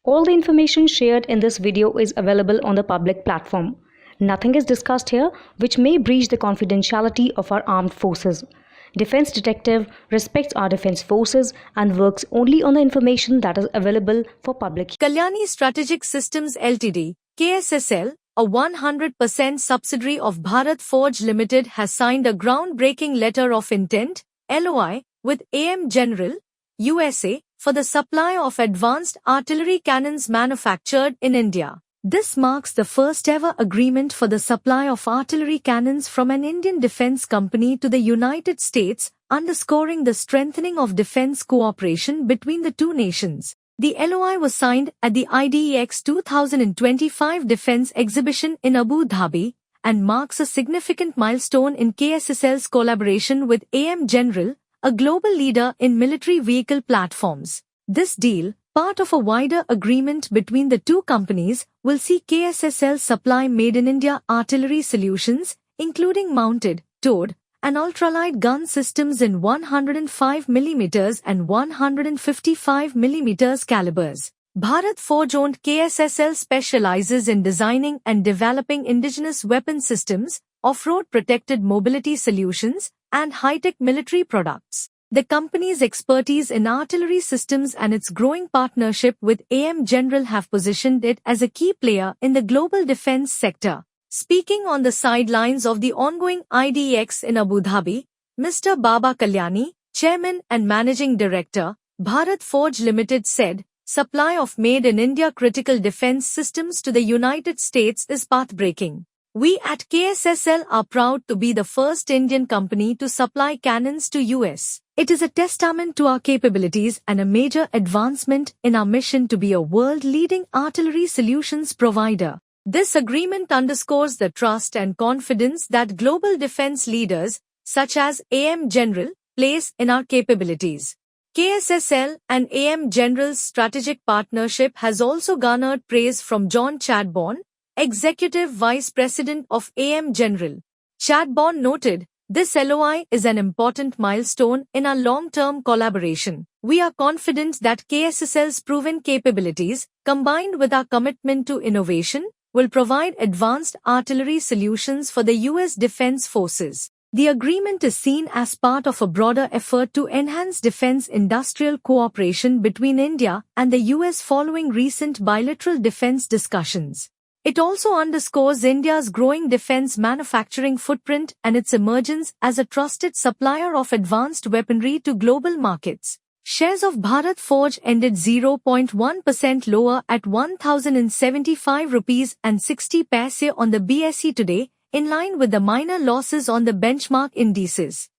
All the information shared in this video is available on the public platform. Nothing is discussed here which may breach the confidentiality of our armed forces. Defense Detective respects our defense forces and works only on the information that is available for public. Kalyani Strategic Systems Ltd, KSSL, a 100% subsidiary of Bharat Forge Limited, has signed a groundbreaking letter of intent, LOI, with AM General, USA, for the supply of advanced artillery cannons manufactured in India. This marks the first ever agreement for the supply of artillery cannons from an Indian defense company to the United States, underscoring the strengthening of defense cooperation between the two nations. The LOI was signed at the IDEX 2025 Defense Exhibition in Abu Dhabi and marks a significant milestone in KSSL's collaboration with AM General, a global leader in military vehicle platforms. This deal, part of a wider agreement between the two companies, will see KSSL supply made-in-India artillery solutions, including mounted, towed, and ultralight gun systems in 105mm and 155mm calibers. Bharat Forge-owned KSSL specializes in designing and developing indigenous weapon systems, off-road protected mobility solutions, and high-tech military products. The company's expertise in artillery systems and its growing partnership with AM General have positioned it as a key player in the global defense sector. Speaking on the sidelines of the ongoing IDEX in Abu Dhabi, Mr. Baba Kalyani, Chairman and Managing Director, Bharat Forge Limited, said, "Supply of made-in-India critical defense systems to the United States is path-breaking. We at KSSL are proud to be the first Indian company to supply cannons to US. It is a testament to our capabilities and a major advancement in our mission to be a world-leading artillery solutions provider." This agreement underscores the trust and confidence that global defense leaders, such as AM General, place in our capabilities. KSSL and AM General's strategic partnership has also garnered praise from John Chadbourne, Executive Vice President of AM General. Chadbourne noted, "This LOI is an important milestone in our long-term collaboration. We are confident that KSSL's proven capabilities, combined with our commitment to innovation, will provide advanced artillery solutions for the U.S. Defense Forces." The agreement is seen as part of a broader effort to enhance defense industrial cooperation between India and the U.S. following recent bilateral defense discussions. It also underscores India's growing defense manufacturing footprint and its emergence as a trusted supplier of advanced weaponry to global markets. Shares of Bharat Forge ended 0.1% lower at 1,075 rupees and 60 paise on the BSE today, in line with the minor losses on the benchmark indices.